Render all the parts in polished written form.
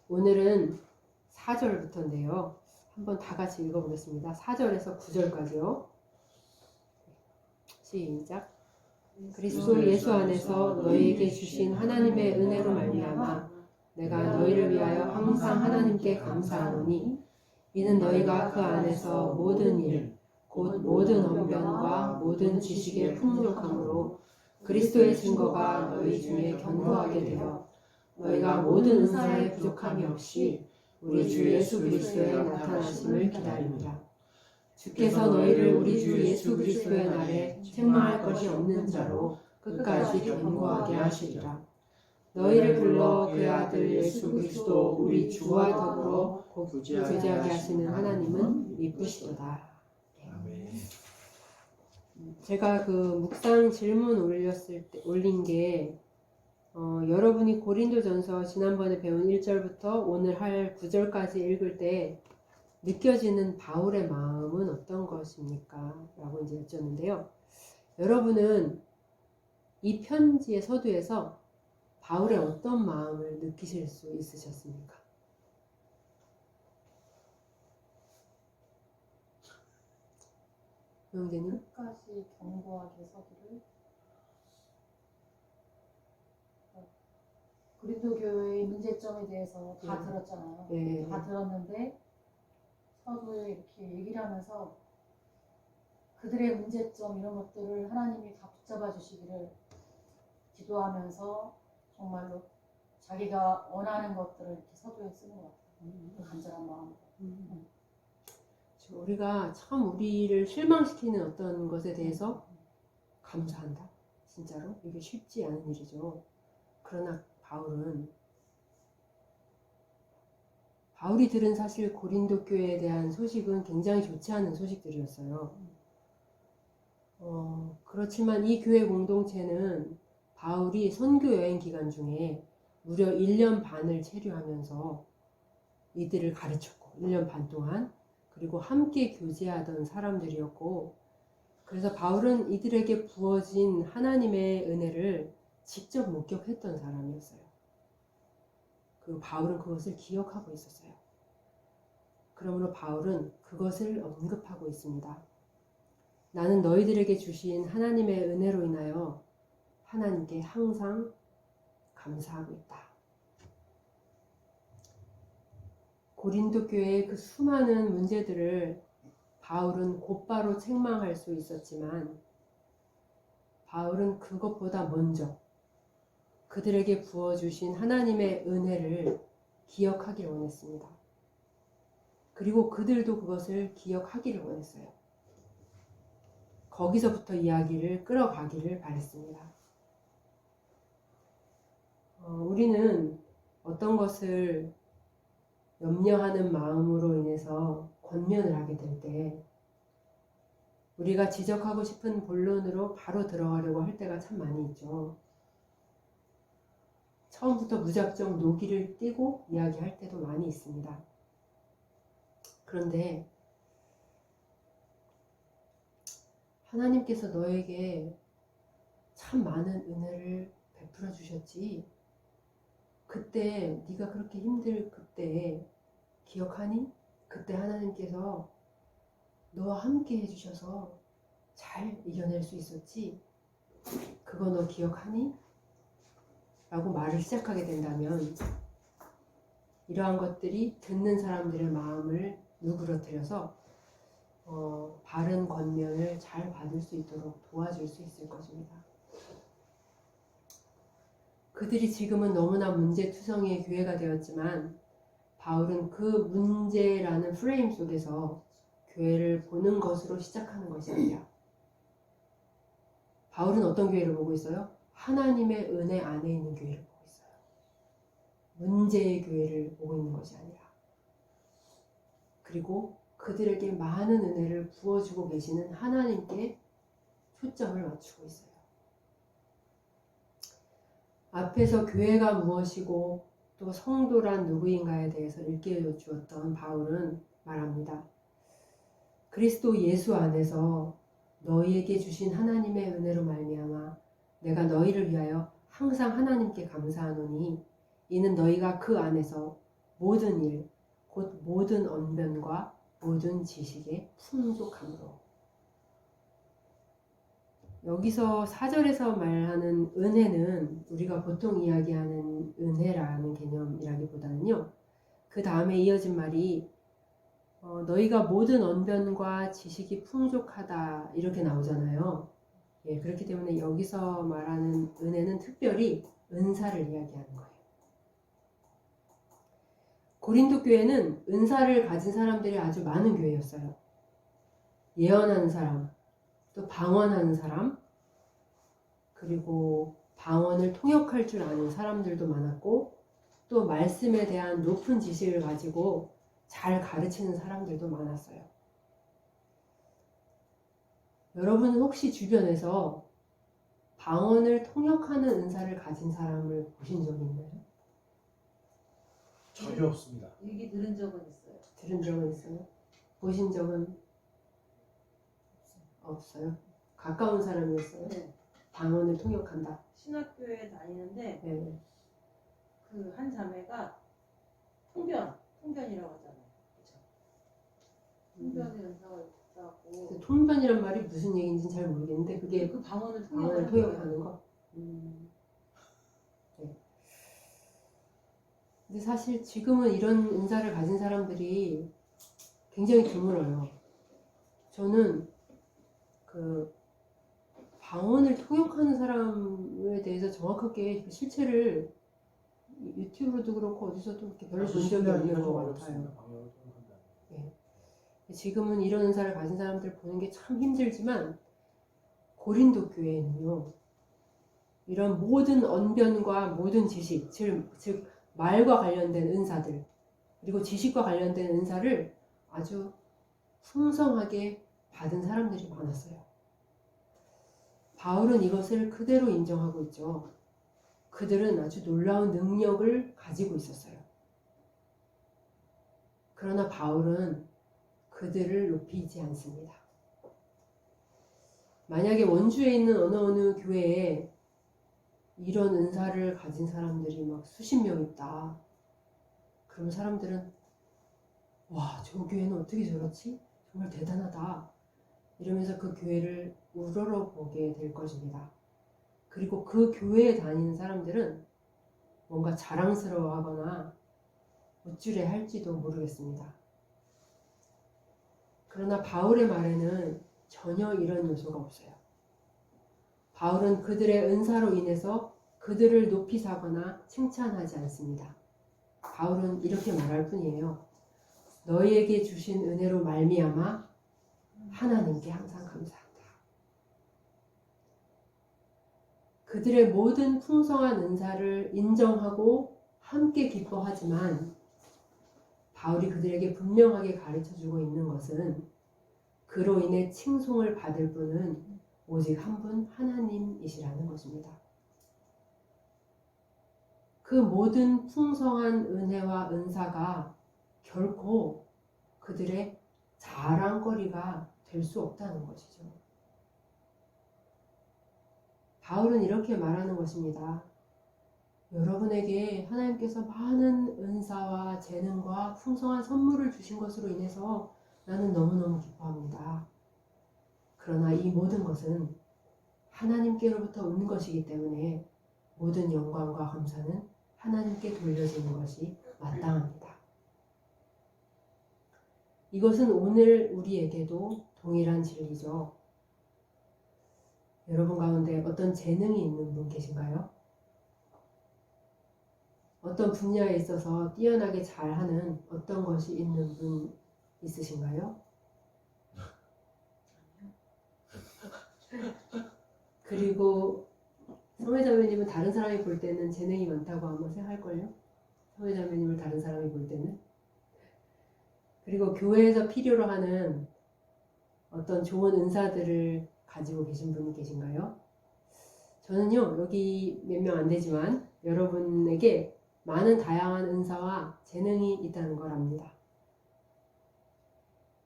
오늘은 4절부터인데요. 한번 다 같이 읽어보겠습니다. 4절에서 9절까지요. 시작. 그리스도 예수 안에서 너희에게 주신 하나님의 은혜로 말미암아 내가 너희를 위하여 항상 하나님께 감사하노니 이는 너희가 그 안에서 모든 일, 곧 모든 언변과 모든 지식의 풍족함으로 그리스도의 증거가 너희 중에 견고하게 되어 너희가 모든 은사에 부족함이 없이 우리 주 예수 그리스도의 나타나심을 기다립니다. 주께서 너희를 우리 주 예수 그리스도의 날에 책망할 것이 없는 자로 끝까지 견고하게 하시리라. 너희를 불러 그의 아들 예수 그리스도 우리 주와 더불어 교제하게 하시는 하나님은 이쁘시도다. 제가 그 묵상 질문 올린 게 여러분이 고린도전서 지난번에 배운 1절부터 오늘 할 9절까지 읽을 때 느껴지는 바울의 마음은 어떤 것입니까? 라고 이제 여쭈었는데요. 여러분은 이 편지의 서두에서 바울의 어떤 마음을 느끼실 수 있으셨습니까? 형제님? 끝까지 견고하게 서기를. 고린도 교회의 문제점에 대해서 다 들었잖아요. 네. 다 들었는데 서두에 이렇게 얘기를 하면서 그들의 문제점 이런 것들을 하나님이 다 붙잡아 주시기를 기도하면서 정말로 자기가 원하는 것들을 이렇게 서두에 쓰는 것 같아요. 그 간절한 마음으로. 우리가 참 우리를 실망시키는 어떤 것에 대해서 감사한다. 진짜로 이게 쉽지 않은 일이죠. 그러나 바울이 들은 사실 고린도 교회에 대한 소식은 굉장히 좋지 않은 소식들이었어요. 그렇지만 이 교회 공동체는 바울이 선교 여행 기간 중에 무려 1년 반을 체류하면서 이들을 가르쳤고 1년 반 동안 그리고 함께 교제하던 사람들이었고 그래서 바울은 이들에게 부어진 하나님의 은혜를 직접 목격했던 사람이었어요. 그리고 바울은 그것을 기억하고 있었어요. 그러므로 바울은 그것을 언급하고 있습니다. 나는 너희들에게 주신 하나님의 은혜로 인하여 하나님께 항상 감사하고 있다. 고린도 교회의 그 수많은 문제들을 바울은 곧바로 책망할 수 있었지만 바울은 그것보다 먼저 그들에게 부어주신 하나님의 은혜를 기억하기를 원했습니다. 그리고 그들도 그것을 기억하기를 원했어요. 거기서부터 이야기를 끌어가기를 바랬습니다. 우리는 어떤 것을 염려하는 마음으로 인해서 권면을 하게 될 때 우리가 지적하고 싶은 본론으로 바로 들어가려고 할 때가 참 많이 있죠. 처음부터 무작정 노기를 띠고 이야기할 때도 많이 있습니다. 그런데 하나님께서 너에게 참 많은 은혜를 베풀어 주셨지. 그때 네가 그렇게 힘들 그때 기억하니? 그때 하나님께서 너와 함께 해주셔서 잘 이겨낼 수 있었지? 그거 너 기억하니? 라고 말을 시작하게 된다면 이러한 것들이 듣는 사람들의 마음을 누그러뜨려서 바른 권면을 잘 받을 수 있도록 도와줄 수 있을 것입니다. 그들이 지금은 너무나 문제투성이의 교회가 되었지만 바울은 그 문제라는 프레임 속에서 교회를 보는 것으로 시작하는 것이 아니라 바울은 어떤 교회를 보고 있어요? 하나님의 은혜 안에 있는 교회를 보고 있어요. 문제의 교회를 보고 있는 것이 아니라 그리고 그들에게 많은 은혜를 부어주고 계시는 하나님께 초점을 맞추고 있어요. 앞에서 교회가 무엇이고 또 성도란 누구인가에 대해서 일깨워 주었던 바울은 말합니다. 그리스도 예수 안에서 너희에게 주신 하나님의 은혜로 말미암아 내가 너희를 위하여 항상 하나님께 감사하노니 이는 너희가 그 안에서 모든 일, 곧 모든 언변과 모든 지식의 풍족함으로. 여기서 4절에서 말하는 은혜는 우리가 보통 이야기하는 은혜라는 개념이라기보다는요, 그 다음에 이어진 말이 너희가 모든 언변과 지식이 풍족하다 이렇게 나오잖아요. 예, 그렇기 때문에 여기서 말하는 은혜는 특별히 은사를 이야기하는 거예요. 고린도 교회는 은사를 가진 사람들이 아주 많은 교회였어요. 예언하는 사람, 또 방언하는 사람, 그리고 방언을 통역할 줄 아는 사람들도 많았고, 또 말씀에 대한 높은 지식을 가지고 잘 가르치는 사람들도 많았어요. 여러분은 혹시 주변에서 방언을 통역하는 은사를 가진 사람을 보신 적이 있나요? 전혀 없습니다. 얘기 들은 적은 있어요. 들은 적은 있어요? 보신 적은 없어요? 가까운 사람이었어요? 네. 방언을 통역한다. 신학교에 다니는데 네. 그 한 자매가 통변이라고 하잖아요. 그렇죠? 통변의 은사가 있다고. 통변이란 말이 무슨 얘기인지는 잘 모르겠는데 그게 그 방언을 방언을 통역하는 거. 네. 근데 사실 지금은 이런 은사를 가진 사람들이 굉장히 드물어요. 저는 그 방언을 통역하는 사람에 대해서 정확하게 그 실체를 유튜브로도 그렇고 어디서도 이렇게 별로 본 적이 없는 것 같아요. 네. 지금은 이런 은사를 가진 사람들 보는 게 참 힘들지만 고린도 교회는요, 이런 모든 언변과 모든 지식, 즉 말과 관련된 은사들, 그리고 지식과 관련된 은사를 아주 풍성하게 받은 사람들이 많았어요. 바울은 이것을 그대로 인정하고 있죠. 그들은 아주 놀라운 능력을 가지고 있었어요. 그러나 바울은 그들을 높이지 않습니다. 만약에 원주에 있는 어느 교회에 이런 은사를 가진 사람들이 막 수십 명 있다. 그럼 사람들은 와, 저 교회는 어떻게 저렇지? 정말 대단하다. 이러면서 그 교회를 우러러보게 될 것입니다. 그리고 그 교회에 다니는 사람들은 뭔가 자랑스러워하거나 우쭐해 할지도 모르겠습니다. 그러나 바울의 말에는 전혀 이런 요소가 없어요. 바울은 그들의 은사로 인해서 그들을 높이 사거나 칭찬하지 않습니다. 바울은 이렇게 말할 뿐이에요. 너희에게 주신 은혜로 말미암아 하나님께 항상 감사한다. 그들의 모든 풍성한 은사를 인정하고 함께 기뻐하지만 바울이 그들에게 분명하게 가르쳐주고 있는 것은 그로 인해 칭송을 받을 분은 오직 한 분 하나님이시라는 것입니다. 그 모든 풍성한 은혜와 은사가 결코 그들의 자랑거리가 될 수 없다는 것이죠. 바울은 이렇게 말하는 것입니다. 여러분에게 하나님께서 많은 은사와 재능과 풍성한 선물을 주신 것으로 인해서 나는 너무너무 기뻐합니다. 그러나 이 모든 것은 하나님께로부터 온 것이기 때문에 모든 영광과 감사는 하나님께 돌려지는 것이 마땅합니다. 이것은 오늘 우리에게도 동일한 진리죠. 여러분 가운데 어떤 재능이 있는 분 계신가요? 어떤 분야에 있어서 뛰어나게 잘하는 어떤 것이 있는 분 있으신가요? 그리고 성회자매님은 다른 사람이 볼 때는 재능이 많다고 아마 생각할걸요? 성회자매님을 다른 사람이 볼 때는. 그리고 교회에서 필요로 하는 어떤 좋은 은사들을 가지고 계신 분이 계신가요? 저는요, 여기 몇 명 안 되지만 여러분에게 많은 다양한 은사와 재능이 있다는 걸 압니다.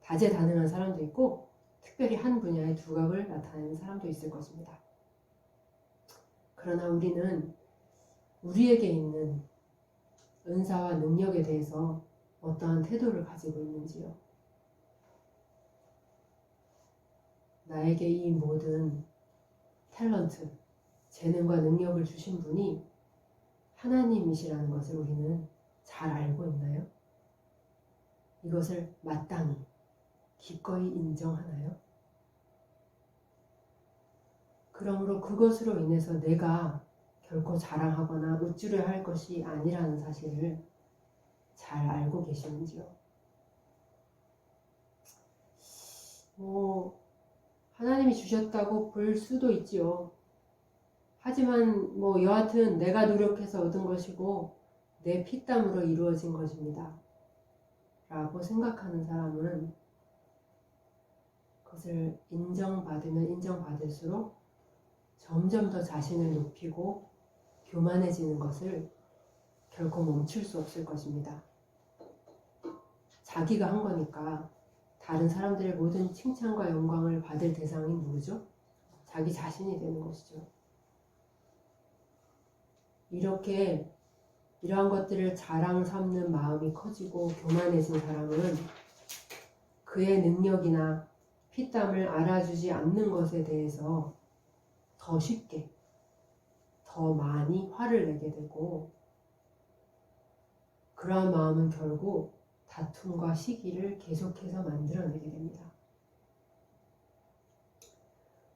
다재다능한 사람도 있고 특별히 한 분야의 두각을 나타내는 사람도 있을 것입니다. 그러나 우리는 우리에게 있는 은사와 능력에 대해서 어떠한 태도를 가지고 있는지요. 나에게 이 모든 탤런트, 재능과 능력을 주신 분이 하나님이시라는 것을 우리는 잘 알고 있나요? 이것을 마땅히, 기꺼이 인정하나요? 그러므로 그것으로 인해서 내가 결코 자랑하거나 우쭐해야 할 것이 아니라는 사실을 잘 알고 계시는지요? 하나님이 주셨다고 볼 수도 있지요. 하지만 여하튼 내가 노력해서 얻은 것이고 내 피땀으로 이루어진 것입니다 라고 생각하는 사람은 그것을 인정받으면 인정받을수록 점점 더 자신을 높이고 교만해지는 것을 결코 멈출 수 없을 것입니다. 자기가 한 거니까 다른 사람들의 모든 칭찬과 영광을 받을 대상이 누구죠? 자기 자신이 되는 것이죠. 이러한 것들을 자랑 삼는 마음이 커지고 교만해진 사람은 그의 능력이나 피땀을 알아주지 않는 것에 대해서 더 쉽게, 더 많이 화를 내게 되고, 그러한 마음은 결국 다툼과 시기를 계속해서 만들어내게 됩니다.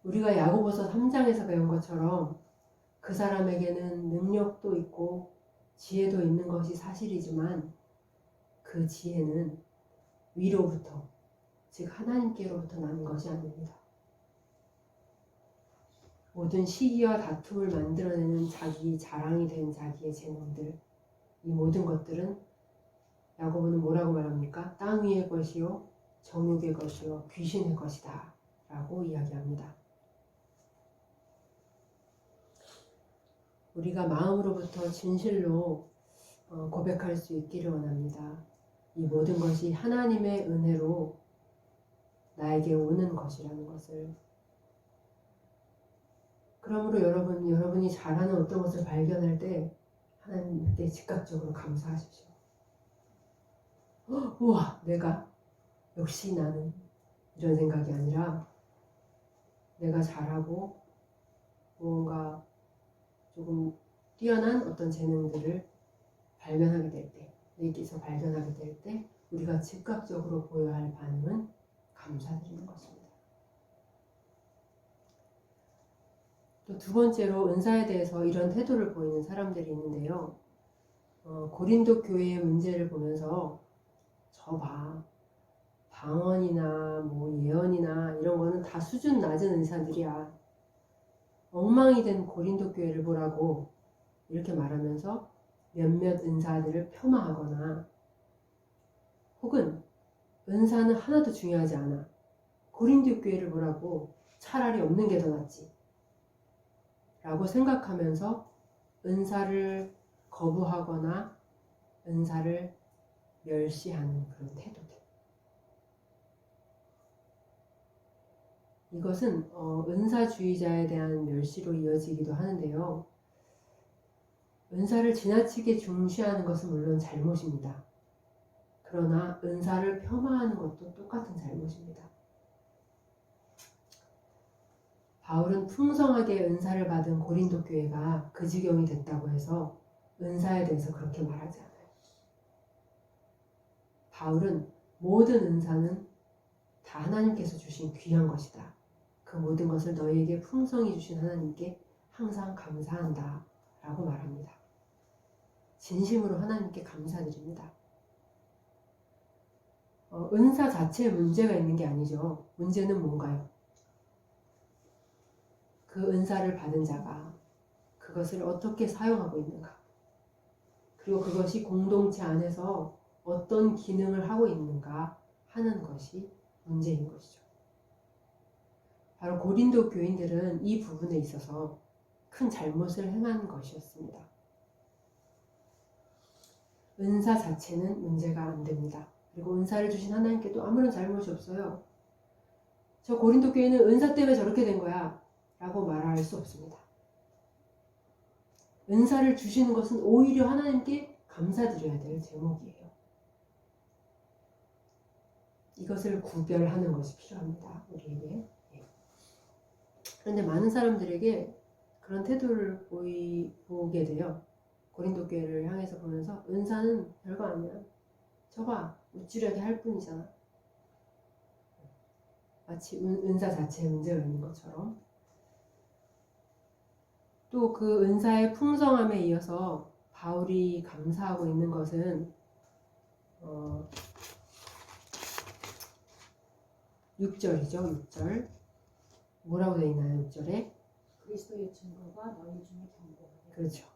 우리가 야고보서 3장에서 배운 것처럼 그 사람에게는 능력도 있고 지혜도 있는 것이 사실이지만 그 지혜는 위로부터, 즉 하나님께로부터 나는 것이 아닙니다. 모든 시기와 다툼을 만들어내는 자기 자랑이 된 자기의 재능들, 이 모든 것들은 야고보는 뭐라고 말합니까? 땅 위의 것이요 정욕의 것이요 귀신의 것이다 라고 이야기합니다. 우리가 마음으로부터 진실로 고백할 수 있기를 원합니다. 이 모든 것이 하나님의 은혜로 나에게 오는 것이라는 것을. 그러므로 여러분이 잘하는 어떤 것을 발견할 때 하나님께 즉각적으로 감사하십시오. 우와, 내가 역시 나는, 이런 생각이 아니라 내가 잘하고 무언가 조금 뛰어난 어떤 재능들을 발견하게 될 때, 내게서 발견하게 될 때 우리가 즉각적으로 보여야 할 반응은 감사드리는 것입니다. 또 두 번째로 은사에 대해서 이런 태도를 보이는 사람들이 있는데요. 고린도 교회의 문제를 보면서 저 봐, 방언이나 예언이나 이런 거는 다 수준 낮은 은사들이야. 엉망이 된 고린도 교회를 보라고 이렇게 말하면서 몇몇 은사들을 폄하하거나, 혹은 은사는 하나도 중요하지 않아, 고린도 교회를 보라고 차라리 없는 게 더 낫지 라고 생각하면서 은사를 거부하거나 은사를 멸시하는 그런 태도들. 이것은 은사주의자에 대한 멸시로 이어지기도 하는데요. 은사를 지나치게 중시하는 것은 물론 잘못입니다. 그러나 은사를 폄하하는 것도 똑같은 잘못입니다. 바울은 풍성하게 은사를 받은 고린도 교회가 그 지경이 됐다고 해서 은사에 대해서 그렇게 말하지 않아요. 바울은 모든 은사는 다 하나님께서 주신 귀한 것이다. 그 모든 것을 너희에게 풍성히 주신 하나님께 항상 감사한다 라고 말합니다. 진심으로 하나님께 감사드립니다. 은사 자체에 문제가 있는 게 아니죠. 문제는 뭔가요? 그 은사를 받은 자가 그것을 어떻게 사용하고 있는가, 그리고 그것이 공동체 안에서 어떤 기능을 하고 있는가 하는 것이 문제인 것이죠. 바로 고린도 교인들은 이 부분에 있어서 큰 잘못을 행한 것이었습니다. 은사 자체는 문제가 안 됩니다. 그리고 은사를 주신 하나님께도 아무런 잘못이 없어요. 저 고린도 교회는 은사 때문에 저렇게 된 거야 라고 말할 수 없습니다. 은사를 주시는 것은 오히려 하나님께 감사드려야 될 제목이에요. 이것을 구별하는 것이 필요합니다. 우리에게. 예. 그런데 많은 사람들에게 그런 태도를 보게 돼요. 고린도 교회를 향해서 보면서 은사는 별거 아니야. 저봐 우쭐하게 할 뿐이잖아. 마치 은사 자체에 문제가 있는 것처럼. 또 그 은사의 풍성함에 이어서 바울이 감사하고 있는 것은 6절이죠. 6절 뭐라고 되어 있나요? 6절에 그리스도의 증거가 너희 중에 견고하게. 그렇죠.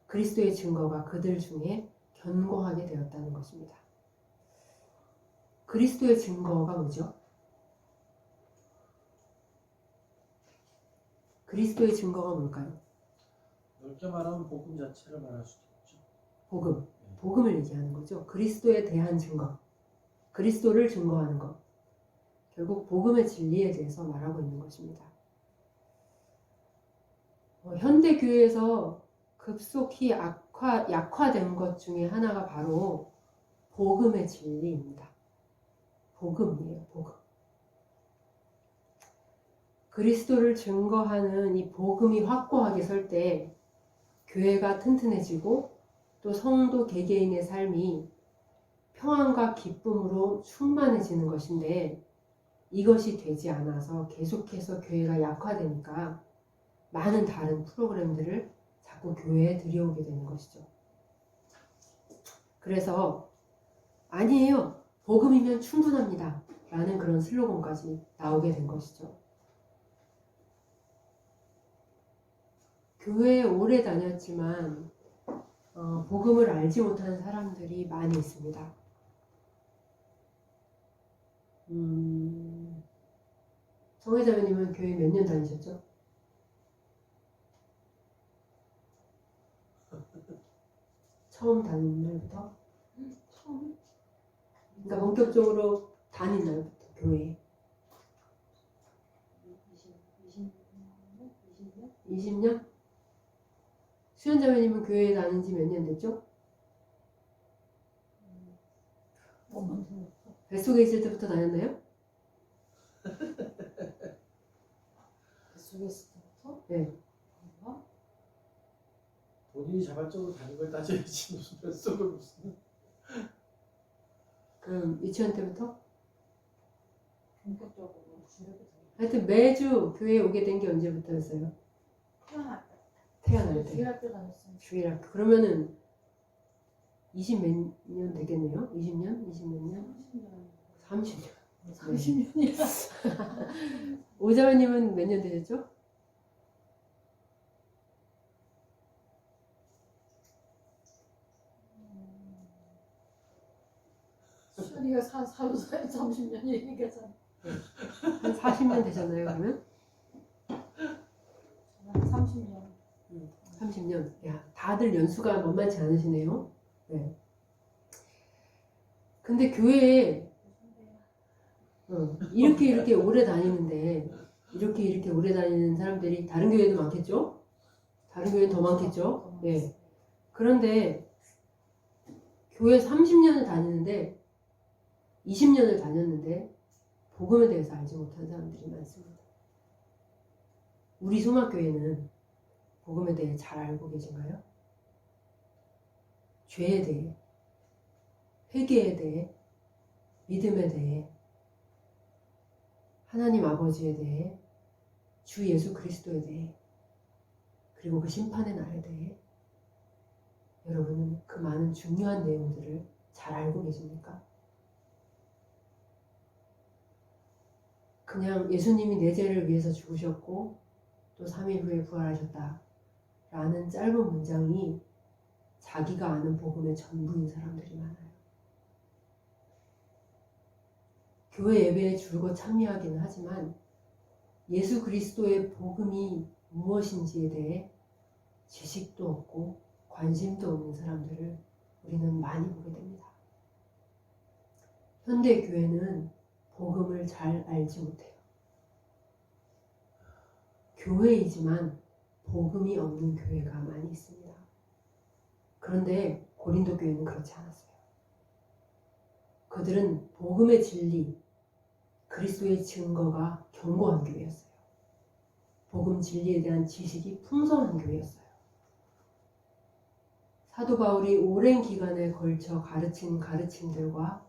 그리스도의 증거가 그들 중에 견고하게 되었다는 것입니다. 그리스도의 증거가 뭐죠? 그리스도의 증거가 뭘까요? 넓게 말하면 복음 자체를 말할 수도 있죠. 복음을 얘기하는 거죠. 그리스도에 대한 증거, 그리스도를 증거하는 것, 결국 복음의 진리에 대해서 말하고 있는 것입니다. 현대 교회에서 급속히 약화된 것 중에 하나가 바로 복음의 진리입니다. 복음이에요. 복음. 그리스도를 증거하는 이 복음이 확고하게 설 때 교회가 튼튼해지고 또 성도 개개인의 삶이 평안과 기쁨으로 충만해지는 것인데, 이것이 되지 않아서 계속해서 교회가 약화되니까 많은 다른 프로그램들을 자꾸 교회에 들여오게 되는 것이죠. 그래서 아니에요, 복음이면 충분합니다 라는 그런 슬로건까지 나오게 된 것이죠. 교회에 오래 다녔지만 복음을 알지 못하는 사람들이 많이 있습니다. 성혜자매님은 교회 몇 년 다니셨죠? 처음 다닌 날부터? 처음? 그러니까 본격적으로 다닌 날부터 교회에 20년? 수연자매님은 교회에 다닌 지 몇 년 됐죠? 뱃속에 있을 때부터 다녔나요? 뱃속에 있을 때부터? 네. 그런가? 본인이 자발적으로 다닌 걸 따져야지 무슨 뱃속을 무슨. 그럼 유치원 때부터? 본격적으로 주력이 되게. 하여튼 매주 교회에 오게 된 게 언제부터였어요? 태어날 때. 주일학교 다녔어요. 주일학교. 그러면은 20 몇 년 되겠네요? 20년? 20 몇 년? 30년. 30년이야. 오자매님은 몇 년 되셨죠? 수현이가 사로 30년 얘기하잖아. 한 40년 되셨나요, 그러면? 저는 30년. 30년. 야, 다들 연수가 만만치 않으시네요. 네. 근데 교회에 이렇게 오래 다니는데, 이렇게 오래 다니는 사람들이 다른 교회도 많겠죠? 다른 교회는 더 많겠죠? 네. 그런데 교회 30년을 다니는데 20년을 다녔는데 복음에 대해서 알지 못한 사람들이 많습니다. 우리 소막교회는 복음에 대해 잘 알고 계신가요? 죄에 대해, 회개에 대해, 믿음에 대해, 하나님 아버지에 대해, 주 예수 그리스도에 대해, 그리고 그 심판의 날에 대해 여러분은 그 많은 중요한 내용들을 잘 알고 계십니까? 그냥 예수님이 내 죄를 위해서 죽으셨고 또 3일 후에 부활하셨다 라는 짧은 문장이 자기가 아는 복음의 전부인 사람들이 많아요. 교회 예배에 줄곧 참여하기는 하지만 예수 그리스도의 복음이 무엇인지에 대해 지식도 없고 관심도 없는 사람들을 우리는 많이 보게 됩니다. 현대 교회는 복음을 잘 알지 못해요. 교회이지만 복음이 없는 교회가 많이 있습니다. 그런데 고린도 교회는 그렇지 않았어요. 그들은 복음의 진리, 그리스도의 증거가 견고한 교회였어요. 복음 진리에 대한 지식이 풍성한 교회였어요. 사도 바울이 오랜 기간에 걸쳐 가르친 가르침들과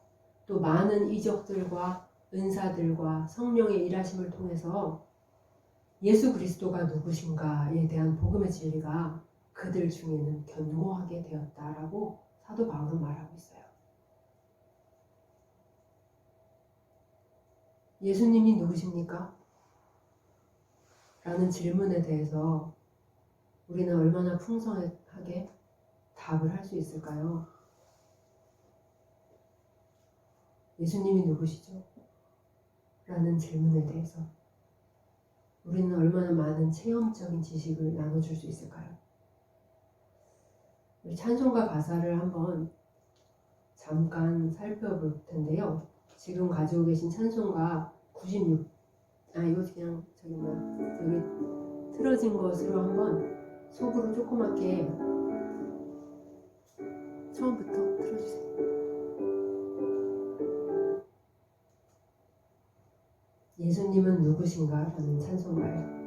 또 많은 이적들과 은사들과 성령의 일하심을 통해서 예수 그리스도가 누구신가에 대한 복음의 진리가 그들 중에는 견고하게 되었다라고 사도 바울은 말하고 있어요. 예수님이 누구십니까? 라는 질문에 대해서 우리는 얼마나 풍성하게 답을 할 수 있을까요? 예수님이 누구시죠? 라는 질문에 대해서 우리는 얼마나 많은 체험적인 지식을 나눠줄 수 있을까요? 우리 찬송가 가사를 한번 잠깐 살펴볼 텐데요. 지금 가지고 계신 찬송가 96, 이거 그냥 여기 틀어진 것으로 한번 속으로 조그맣게 처음부터 틀어주세요. 예수님은 누구신가? 라는 찬송가예요.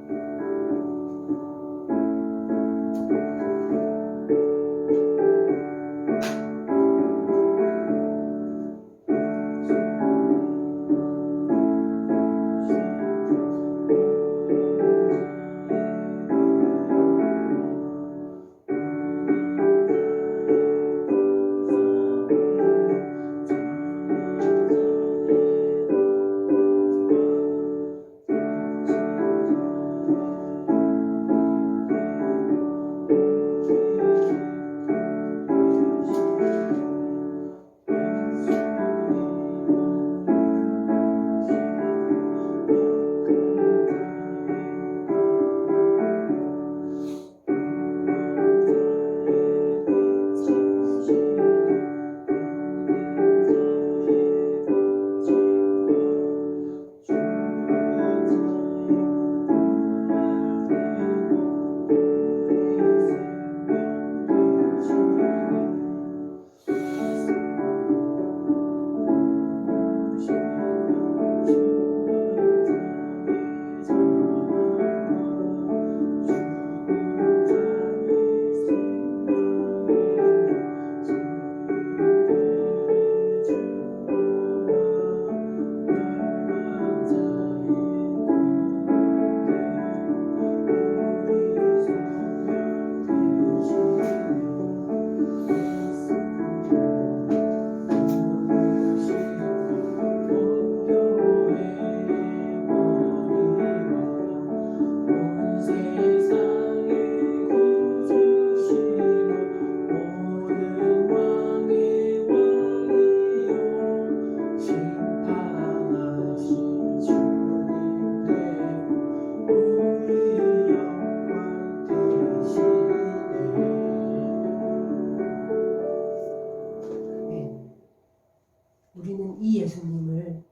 우리는 이 예수님을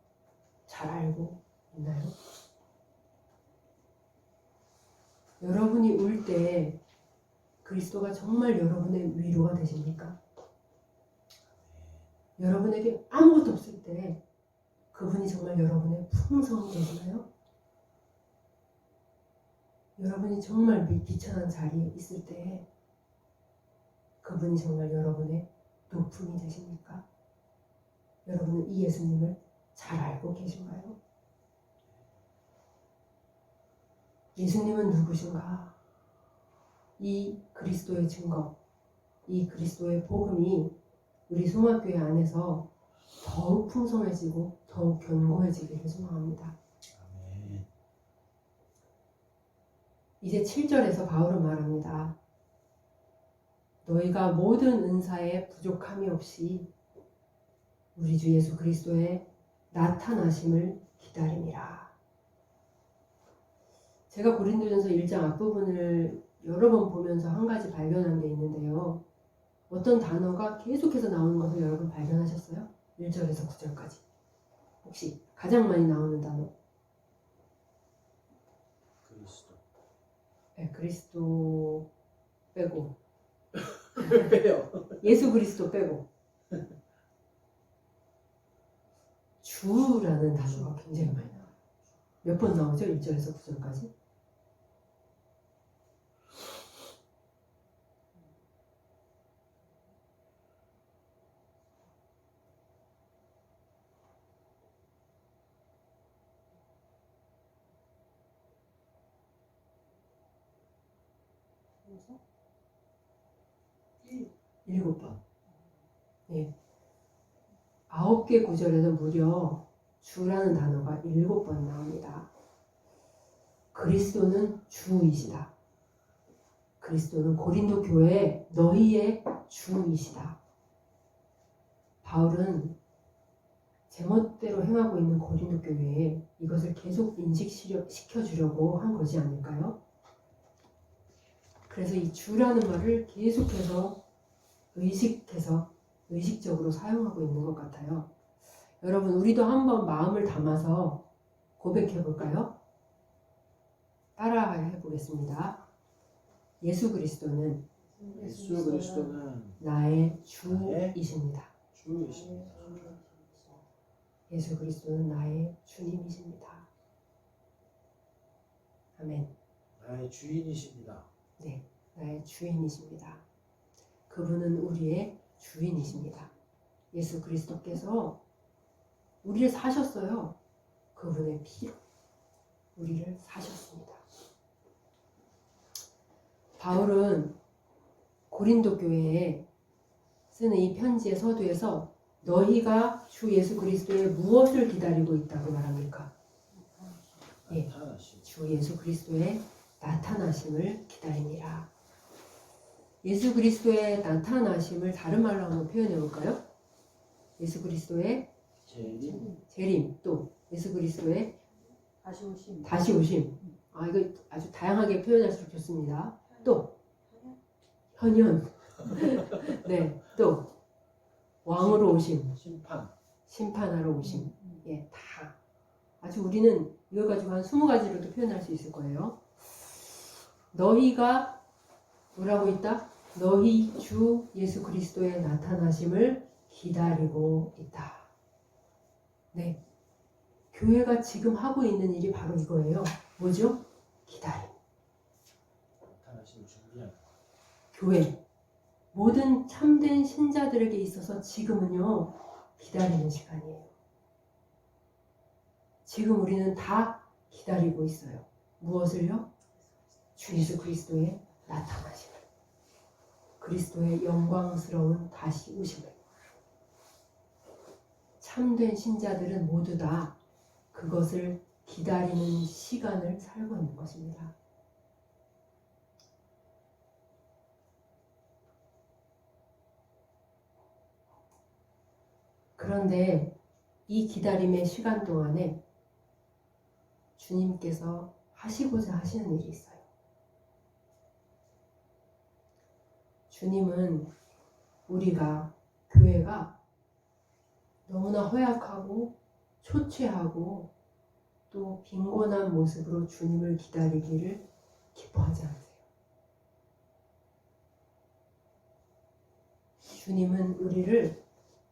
잘 알고 있나요? 여러분이 울 때 그리스도가 정말 여러분의 위로가 되십니까? 여러분에게 아무것도 없을 때 그분이 정말 여러분의 풍성이 되시나요? 여러분이 정말 비천한 자리에 있을 때 그분이 정말 여러분의 높음이 되십니까? 여러분은 이 예수님을 잘 알고 계신가요? 예수님은 누구신가? 이 그리스도의 증거, 이 그리스도의 복음이 우리 송악교회 안에서 더욱 풍성해지고 더욱 견고해지기를 소망합니다. 아멘. 이제 7절에서 바울은 말합니다. 너희가 모든 은사에 부족함이 없이 우리 주 예수 그리스도의 나타나심을 기다림이라. 제가 고린도전서 1장 앞부분을 여러 번 보면서 한 가지 발견한 게 있는데요. 어떤 단어가 계속해서 나오는 것을 여러분 발견하셨어요? 1절에서 9절까지. 혹시 가장 많이 나오는 단어? 그리스도. 네, 그리스도 빼고 빼요. 예수 그리스도 빼고. 주라는 단어가 굉장히 많이 나와요. 몇 번 나오죠? 1절에서 9절까지. 그래서 7번. 예. 9개 구절에서 무려 주라는 단어가 7번 나옵니다. 그리스도는 주이시다. 그리스도는 고린도 교회 너희의 주이시다. 바울은 제멋대로 행하고 있는 고린도 교회에 이것을 계속 인식시켜주려고 한 것이 아닐까요? 그래서 이 주라는 말을 계속해서 의식적으로 사용하고 있는 것 같아요. 여러분, 우리도 한번 마음을 담아서 고백해 볼까요? 따라 해보겠습니다. 예수 그리스도는 예수 그리스도는 나의 주이십니다. 주이십니다. 예수 그리스도는 나의 주님이십니다. 아멘. 나의 주인이십니다. 네, 나의 주인이십니다. 그분은 우리의 주인이십니다. 예수 그리스도께서 우리를 사셨어요. 그분의 피로 우리를 사셨습니다. 바울은 고린도 교회에 쓰는 이 편지의 서두에서 너희가 주 예수 그리스도의 무엇을 기다리고 있다고 말합니까? 예, 나타나시. 주 예수 그리스도의 나타나심을 기다리니라. 예수 그리스도의 나타나심을 다른 말로 한번 표현해 볼까요? 예수 그리스도의 재림, 또 예수 그리스도의 다시 오심. 이거 아주 다양하게 표현할수록 좋습니다. 또 현현, 네, 또 왕으로 오심, 심판하러 오심. 예, 다 아주 우리는 이걸 가지고 한 20가지로도 표현할 수 있을 거예요. 너희가 뭐라고 있다? 너희 주 예수 그리스도의 나타나심을 기다리고 있다. 네, 교회가 지금 하고 있는 일이 바로 이거예요. 뭐죠? 기다림. 나타나심을 준비하는. 교회, 모든 참된 신자들에게 있어서 지금은요, 기다리는 시간이에요. 지금 우리는 다 기다리고 있어요. 무엇을요? 주 예수 그리스도의 나타나심을. 그리스도의 영광스러운 다시 오심을. 참된 신자들은 모두 다 그것을 기다리는 시간을 살고 있는 것입니다. 그런데 이 기다림의 시간 동안에 주님께서 하시고자 하시는 일이 있어요. 주님은 우리가, 교회가 너무나 허약하고 초췌하고 또 빈곤한 모습으로 주님을 기다리기를 기뻐하지 않으세요. 주님은 우리를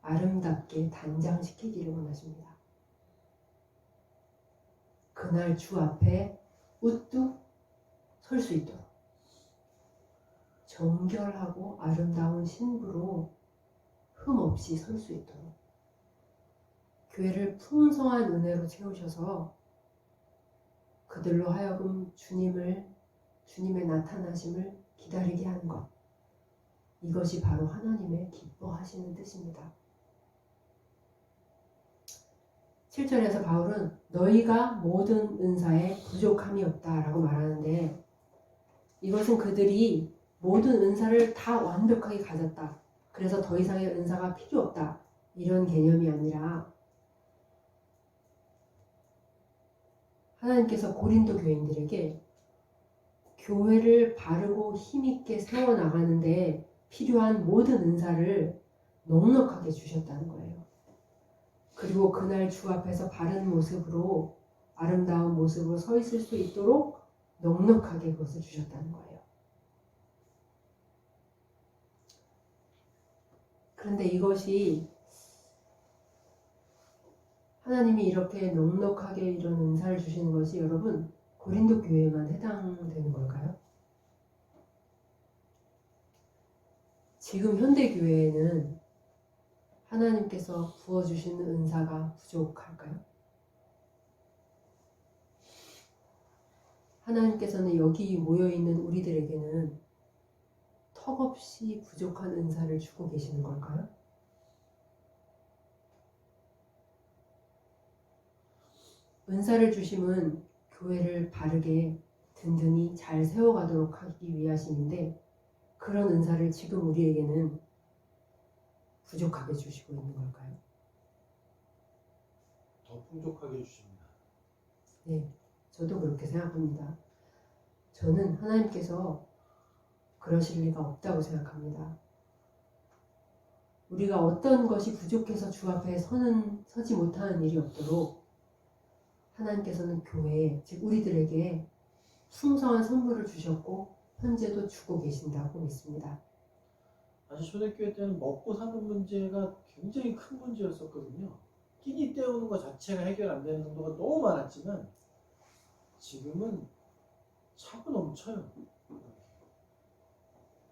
아름답게 단장시키기를 원하십니다. 그날 주 앞에 우뚝 설 수 있도록 정결하고 아름다운 신부로 흠없이 설 수 있도록 교회를 풍성한 은혜로 채우셔서 그들로 하여금 주님의 나타나심을 기다리게 하는 것, 이것이 바로 하나님의 기뻐하시는 뜻입니다. 7절에서 바울은 너희가 모든 은사에 부족함이 없다 라고 말하는데, 이것은 그들이 모든 은사를 다 완벽하게 가졌다, 그래서 더 이상의 은사가 필요 없다, 이런 개념이 아니라 하나님께서 고린도 교인들에게 교회를 바르고 힘있게 세워나가는데 필요한 모든 은사를 넉넉하게 주셨다는 거예요. 그리고 그날 주 앞에서 바른 모습으로, 아름다운 모습으로 서 있을 수 있도록 넉넉하게 그것을 주셨다는 거예요. 그런데 이것이 하나님이 이렇게 넉넉하게 이런 은사를 주시는 것이 여러분 고린도 교회에만 해당되는 걸까요? 지금 현대 교회에는 하나님께서 부어주시는 은사가 부족할까요? 하나님께서는 여기 모여있는 우리들에게는 턱없이 부족한 은사를 주고 계시는 걸까요? 은사를 주심은 교회를 바르게 든든히 잘 세워가도록 하기 위하심인데 그런 은사를 지금 우리에게는 부족하게 주시고 있는 걸까요? 더 풍족하게 해주십니다. 네, 저도 그렇게 생각합니다. 저는 하나님께서 그러실 리가 없다고 생각합니다. 우리가 어떤 것이 부족해서 주 앞에 서지 못하는 일이 없도록 하나님께서는 교회에, 즉 우리들에게 풍성한 선물을 주셨고 현재도 주고 계신다고 믿습니다. 사실 초대교회 때는 먹고 사는 문제가 굉장히 큰 문제였었거든요. 끼니 때우는 것 자체가 해결 안 되는 정도가 너무 많았지만 지금은 차고 넘쳐요.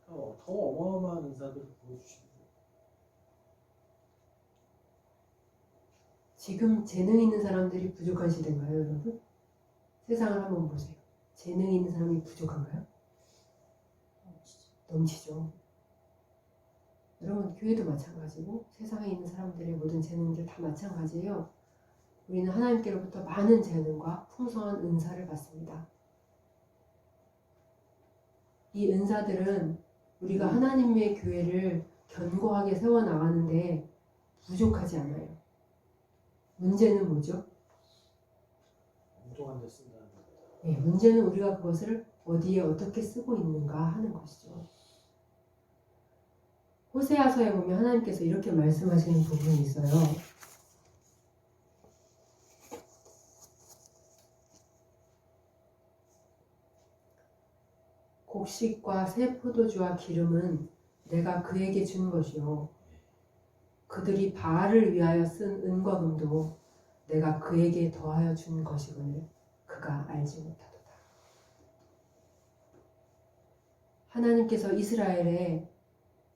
더 어마어마한 은사들을 보여주시고 지금 재능 있는 사람들이 부족한 시대인가요, 여러분? 세상을 한번 보세요. 재능 있는 사람이 부족한가요? 넘치죠. 여러분, 교회도 마찬가지고 세상에 있는 사람들의 모든 재능들 다 마찬가지예요. 우리는 하나님께로부터 많은 재능과 풍성한 은사를 받습니다. 이 은사들은 우리가 하나님의 교회를 견고하게 세워나가는데 부족하지 않아요. 문제는 뭐죠? 엉뚱한 데 쓴다는 겁니다. 네, 문제는 우리가 그것을 어디에 어떻게 쓰고 있는가 하는 것이죠. 호세아서에 보면 하나님께서 이렇게 말씀하시는 부분이 있어요. 곡식과 새 포도주와 기름은 내가 그에게 준 것이요 그들이 바알을 위하여 쓴 은과 금도 내가 그에게 더하여 준 것이거늘 그가 알지 못하도다. 하나님께서 이스라엘에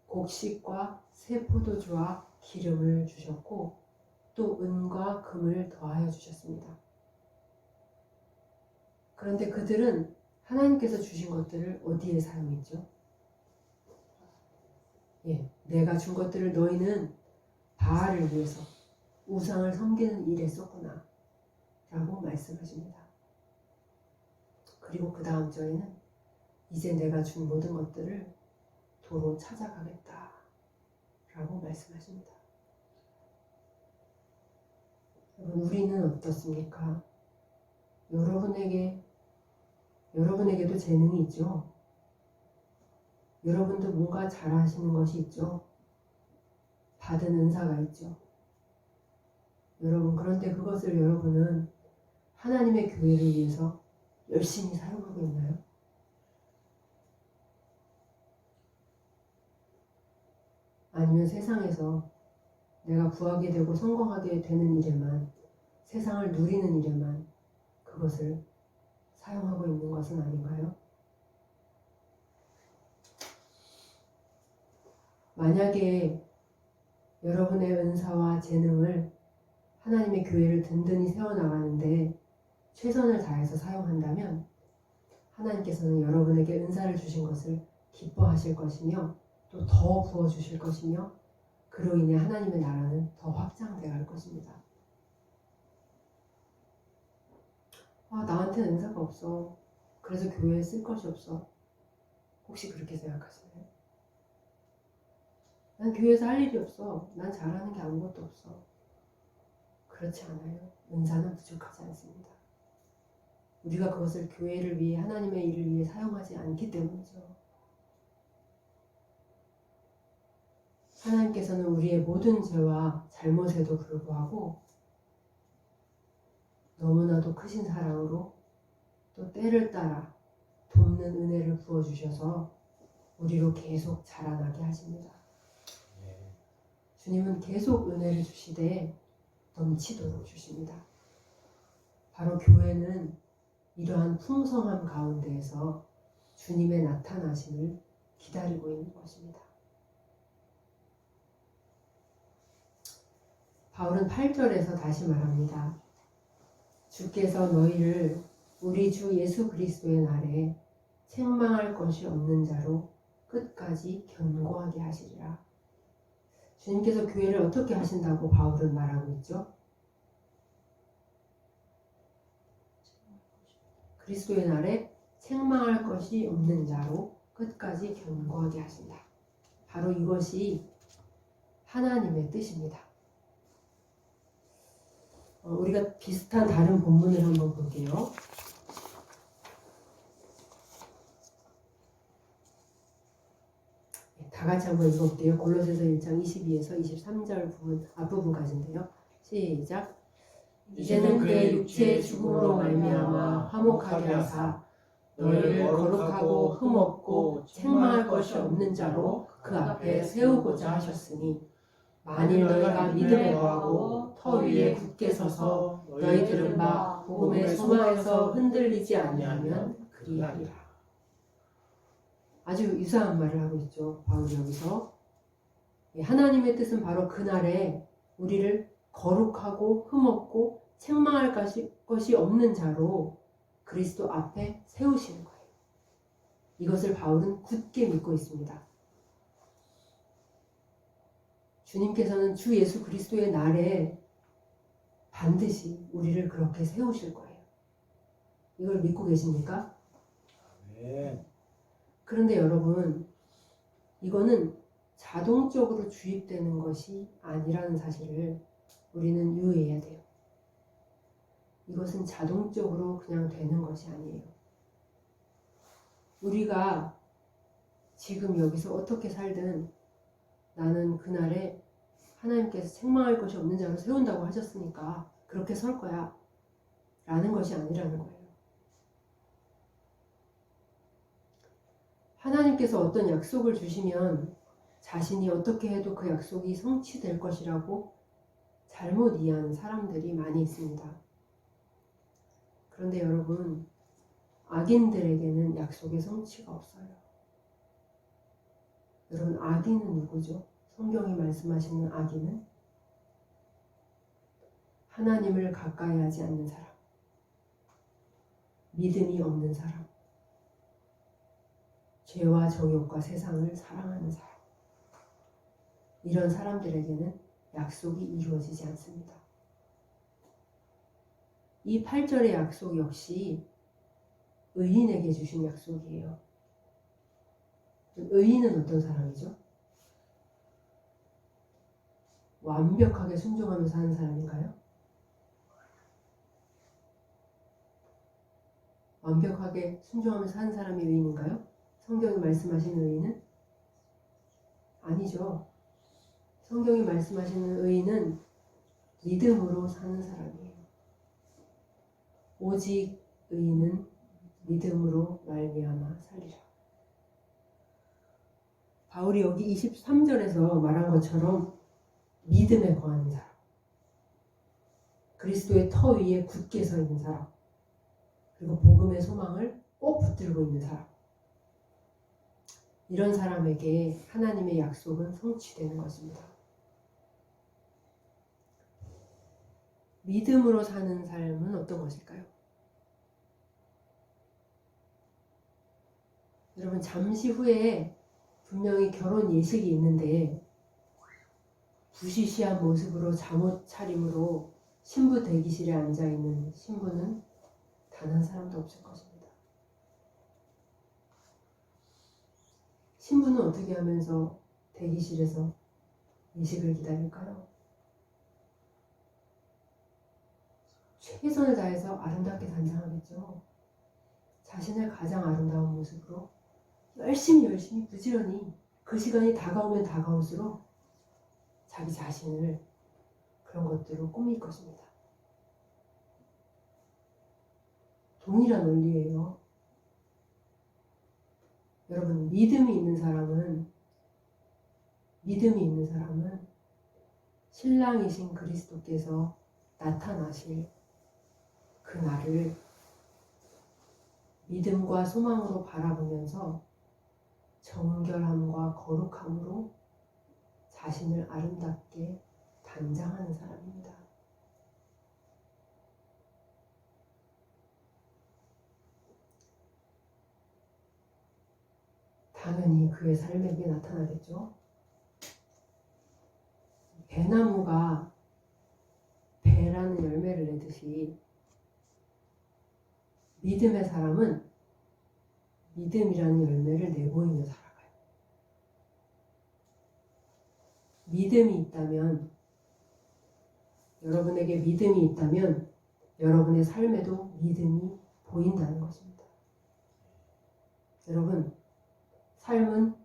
곡식과 새 포도주와 기름을 주셨고 또 은과 금을 더하여 주셨습니다. 그런데 그들은 하나님께서 주신 것들을 어디에 사용했죠? 내가 준 것들을 너희는 바알을 위해서 우상을 섬기는 일에 썼구나 라고 말씀하십니다. 그리고 그 다음 절에는 이제 내가 준 모든 것들을 도로 찾아가겠다 라고 말씀하십니다. 여러분, 우리는 어떻습니까? 여러분에게도 재능이 있죠. 여러분도 뭔가 잘하시는 것이 있죠. 받은 은사가 있죠. 여러분, 그런데 그것을 여러분은 하나님의 교회를 위해서 열심히 사용하고 있나요? 아니면 세상에서 내가 구하게 되고 성공하게 되는 일에만, 세상을 누리는 일에만 그것을 사용하고 있는 것은 아닌가요? 만약에 여러분의 은사와 재능을 하나님의 교회를 든든히 세워나가는데 최선을 다해서 사용한다면 하나님께서는 여러분에게 은사를 주신 것을 기뻐하실 것이며 또 더 부어주실 것이며 그로 인해 하나님의 나라는 더 확장되어 갈 것입니다. 나한테는 은사가 없어. 그래서 교회에 쓸 것이 없어. 혹시 그렇게 생각하시나요? 난 교회에서 할 일이 없어. 난 잘하는 게 아무것도 없어. 그렇지 않아요. 은사는 부족하지 않습니다. 우리가 그것을 교회를 위해 하나님의 일을 위해 사용하지 않기 때문이죠. 하나님께서는 우리의 모든 죄와 잘못에도 불구하고 너무나도 크신 사랑으로 또 때를 따라 돕는 은혜를 부어주셔서 우리로 계속 자라나게 하십니다. 주님은 계속 은혜를 주시되 넘치도록 주십니다. 바로 교회는 이러한 풍성함 가운데에서 주님의 나타나심을 기다리고 있는 것입니다. 바울은 8절에서 다시 말합니다. 주께서 너희를 우리 주 예수 그리스도의 날에 책망할 것이 없는 자로 끝까지 견고하게 하시리라. 주님께서 교회를 어떻게 하신다고 바울은 말하고 있죠? 그리스도의 날에 책망할 것이 없는 자로 끝까지 견고하게 하신다. 바로 이것이 하나님의 뜻입니다. 우리가 비슷한 다른 본문을 한번 볼게요. 다 같이 한번 읽어볼게요. 골로새서 1장 22에서 23절 부분 앞부분까지인데요. 시작. 이제는 그의 육체의 죽음으로 말미암아 화목하게 하사 너희를 거룩하고 흠없고 책망할 것이 없는 자로 그 앞에 세우고자 하셨으니 만일 너희가 믿음에 거하고 터 위에 굳게 서서 너희들은 바 복음의 소망에서 흔들리지 아니하면 그리하리라. 아주 유사한 말을 하고 있죠. 바울이 여기서 하나님의 뜻은 바로 그날에 우리를 거룩하고 흠없고 책망할 것이 없는 자로 그리스도 앞에 세우시는 거예요. 이것을 바울은 굳게 믿고 있습니다. 주님께서는 주 예수 그리스도의 날에 반드시 우리를 그렇게 세우실 거예요. 이걸 믿고 계십니까? 네. 그런데 여러분, 이거는 자동적으로 주입되는 것이 아니라는 사실을 우리는 유의해야 돼요. 이것은 자동적으로 그냥 되는 것이 아니에요. 우리가 지금 여기서 어떻게 살든 나는 그날에 하나님께서 책망할 것이 없는 자로 세운다고 하셨으니까 그렇게 설 거야 라는 것이 아니라는 거예요. 하나님께서 어떤 약속을 주시면 자신이 어떻게 해도 그 약속이 성취될 것이라고 잘못 이해하는 사람들이 많이 있습니다. 그런데 여러분, 악인들에게는 약속의 성취가 없어요. 여러분, 악인은 누구죠? 성경이 말씀하시는 악인은 하나님을 가까이 하지 않는 사람, 믿음이 없는 사람, 죄와 정욕과 세상을 사랑하는 사람, 이런 사람들에게는 약속이 이루어지지 않습니다. 이 8절의 약속 역시 의인에게 주신 약속이에요. 의인은 어떤 사람이죠? 완벽하게 순종하면서 사는 사람인가요? 완벽하게 순종하면서 사는 사람이 의인인가요? 성경이 말씀하시는 의인은? 아니죠. 성경이 말씀하시는 의인은 믿음으로 사는 사람이에요. 오직 의인은 믿음으로 말미암아 살리라. 바울이 여기 23절에서 말한 것처럼 믿음에 거하는 사람, 그리스도의 터 위에 굳게 서 있는 사람, 그리고 복음의 소망을 꼭 붙들고 있는 사람, 이런 사람에게 하나님의 약속은 성취되는 것입니다. 믿음으로 사는 삶은 어떤 것일까요? 여러분, 잠시 후에 분명히 결혼 예식이 있는데 부시시한 모습으로 잠옷 차림으로 신부 대기실에 앉아있는 신부는 단 한 사람도 없을 것입니다. 신부는 어떻게 하면서 대기실에서 예식을 기다릴까요? 최선을 다해서 아름답게 단장하겠죠. 자신을 가장 아름다운 모습으로 열심히 부지런히 그 시간이 다가오면 다가올수록 자기 자신을 그런 것들로 꾸밀 것입니다. 동일한 원리예요. 여러분, 믿음이 있는 사람은 신랑이신 그리스도께서 나타나실 그날을 믿음과 소망으로 바라보면서 정결함과 거룩함으로 자신을 아름답게 단장하는 사람입니다. 당연히 그의 삶에 그게 나타나겠죠. 배나무가 배라는 열매를 내듯이 믿음의 사람은 믿음이라는 열매를 내보이며 살아가요. 믿음이 있다면, 여러분에게 믿음이 있다면 여러분의 삶에도 믿음이 보인다는 것입니다. 여러분, 삶은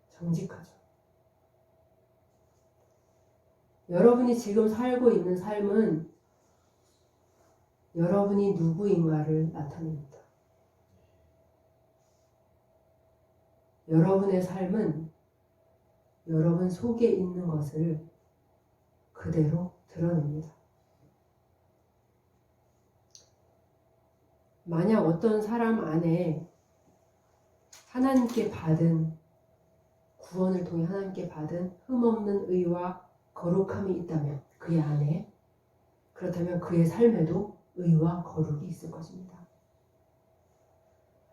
정직하죠. 여러분이 지금 살고 있는 삶은 여러분이 누구인가를 나타냅니다. 여러분의 삶은 여러분 속에 있는 것을 그대로 드러냅니다. 만약 어떤 사람 안에 하나님께 받은, 구원을 통해 하나님께 받은 흠없는 의와 거룩함이 있다면 그의 안에, 그렇다면 그의 삶에도 의와 거룩이 있을 것입니다.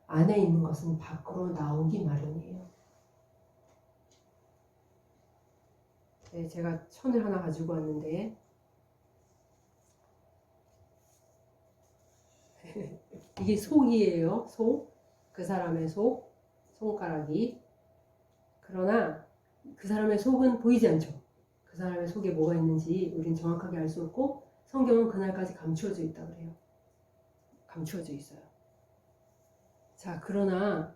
안에 있는 것은 밖으로 나오기 마련이에요. 네, 제가 천을 하나 가지고 왔는데 이게 속이에요. 속. 그 사람의 속. 손가락이. 그러나 그 사람의 속은 보이지 않죠. 그 사람의 속에 뭐가 있는지 우리는 정확하게 알 수 없고 성경은 그날까지 감추어져 있다고 그래요. 감추어져 있어요. 자, 그러나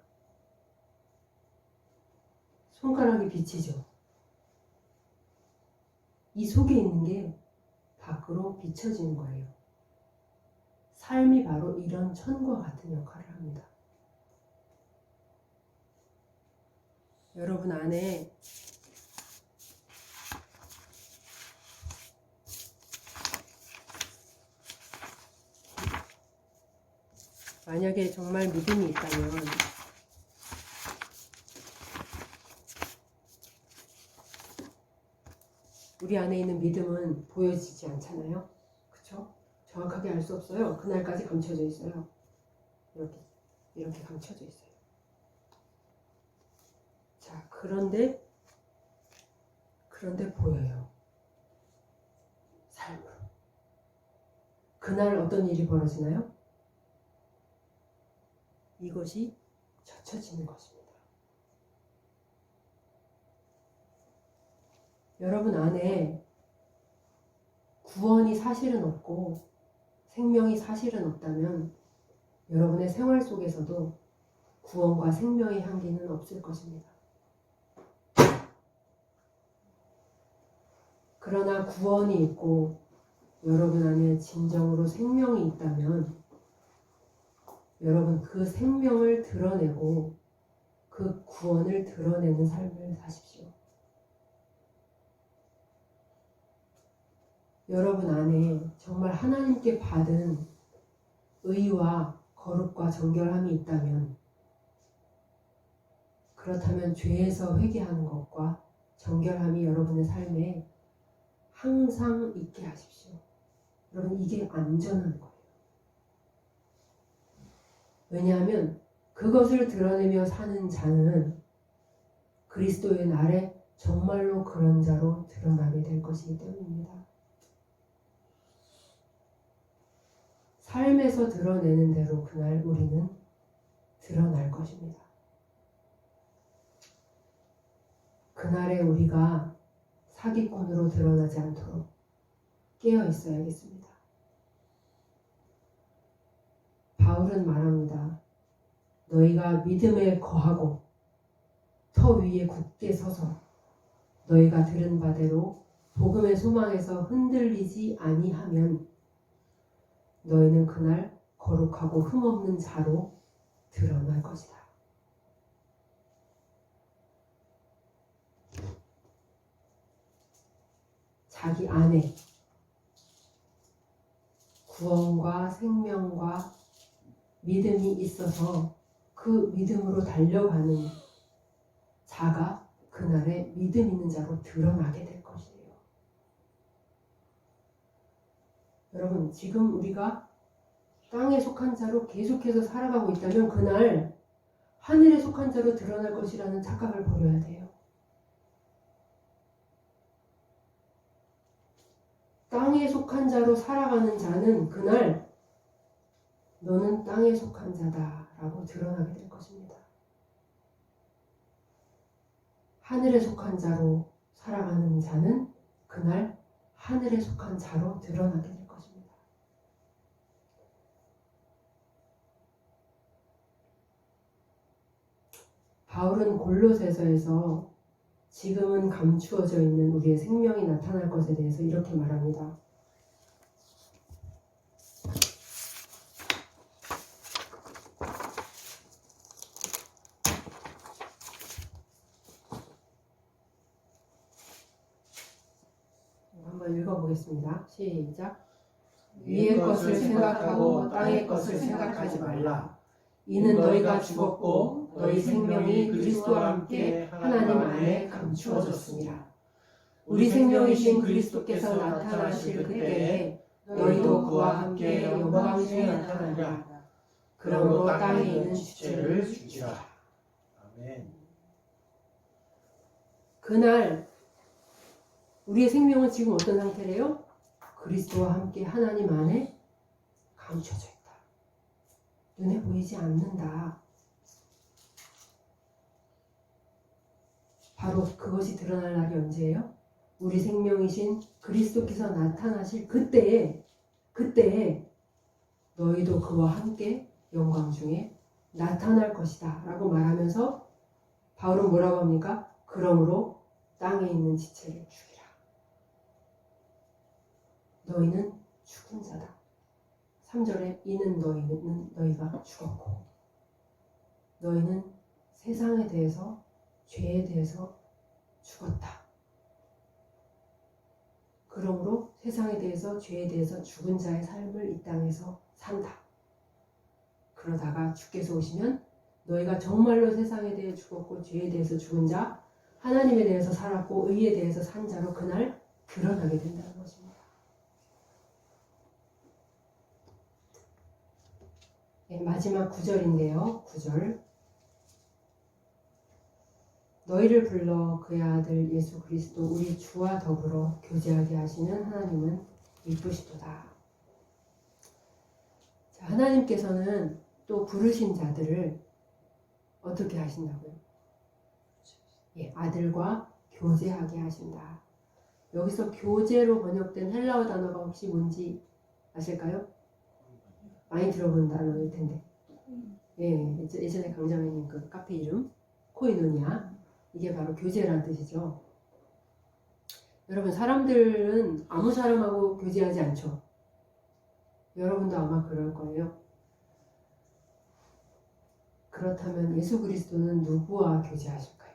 손가락이 비치죠. 이 속에 있는 게 밖으로 비춰지는 거예요. 삶이 바로 이런 천과 같은 역할을 합니다. 여러분 안에 만약에 정말 믿음이 있다면 우리 안에 있는 믿음은 보여지지 않잖아요. 그렇죠? 정확하게 알 수 없어요. 그날까지 감춰져 있어요. 이렇게 감춰져 있어요. 자, 그런데 보여요. 삶으로. 그날 어떤 일이 벌어지나요? 이것이 젖혀지는 것입니다. 여러분 안에 구원이 사실은 없고 생명이 사실은 없다면 여러분의 생활 속에서도 구원과 생명의 향기는 없을 것입니다. 그러나 구원이 있고 여러분 안에 진정으로 생명이 있다면 여러분 그 생명을 드러내고 그 구원을 드러내는 삶을 사십시오. 여러분 안에 정말 하나님께 받은 의와 거룩과 정결함이 있다면 그렇다면 죄에서 회개하는 것과 정결함이 여러분의 삶에 항상 있게 하십시오. 여러분 이게 안전한 거예요. 왜냐하면 그것을 드러내며 사는 자는 그리스도의 날에 정말로 그런 자로 드러나게 될 것이기 때문입니다. 삶에서 드러내는 대로 그날 우리는 드러날 것입니다. 그날에 우리가 사기꾼으로 드러나지 않도록 깨어 있어야겠습니다. 바울은 말합니다. 너희가 믿음에 거하고 터 위에 굳게 서서 너희가 들은 바대로 복음의 소망에서 흔들리지 아니하면 너희는 그날 거룩하고 흠없는 자로 드러날 것이다. 자기 안에 구원과 생명과 믿음이 있어서 그 믿음으로 달려가는 자가 그날에 믿음 있는 자로 드러나게 될 것이에요. 여러분, 지금 우리가 땅에 속한 자로 계속해서 살아가고 있다면 그날 하늘에 속한 자로 드러날 것이라는 착각을 버려야 돼요. 땅에 속한 자로 살아가는 자는 그날 너는 땅에 속한 자다 라고 드러나게 될 것입니다. 하늘에 속한 자로 살아가는 자는 그날 하늘에 속한 자로 드러나게 될 것입니다. 바울은 골로새서에서 지금은 감추어져 있는 우리의 생명이 나타날 것에 대해서 이렇게 말합니다. 한번 읽어보겠습니다. 시작. 위의 것을 생각하고 땅의 것을 생각하지 말라. 이는 너희가 죽었고 너희 생명이 그리스도와 함께 하나님 안에 감추어졌습니다. 우리 생명이신 그리스도께서 나타나실 그때에 너희도 그와 함께 영광 중에 나타나리라. 그러므로 땅에 있는 지체를 죽이라. 아멘. 그날 우리의 생명은 지금 어떤 상태래요? 그리스도와 함께 하나님 안에 감춰져 있다. 눈에 보이지 않는다. 바로 그것이 드러날 날이 언제예요? 우리 생명이신 그리스도께서 나타나실 그때에 너희도 그와 함께 영광 중에 나타날 것이다 라고 말하면서 바울은 뭐라고 합니까? 그러므로 땅에 있는 지체를 죽이라. 너희는 죽은 자다. 3절에 이는 너희가 죽었고 너희는 세상에 대해서 죄에 대해서 죽었다. 그러므로 세상에 대해서 죄에 대해서 죽은 자의 삶을 이 땅에서 산다. 그러다가 주께서 오시면 너희가 정말로 세상에 대해 죽었고 죄에 대해서 죽은 자, 하나님에 대해서 살았고 의에 대해서 산 자로 그날 드러나게 된다는 것입니다. 네, 마지막 9절인데요. 9절. 너희를 불러 그의 아들 예수 그리스도 우리 주와 더불어 교제하게 하시는 하나님은 이쁘시도다. 자, 하나님께서는 또 부르신 자들을 어떻게 하신다고요? 예, 아들과 교제하게 하신다. 여기서 교제로 번역된 헬라어 단어가 혹시 뭔지 아실까요? 많이 들어본 단어일 텐데. 예, 예전에 강자매님 그 카페 이름 코이노니아. 이게 바로 교제라는 뜻이죠. 여러분, 사람들은 아무 사람하고 교제하지 않죠. 여러분도 아마 그럴 거예요. 그렇다면 예수 그리스도는 누구와 교제하실까요?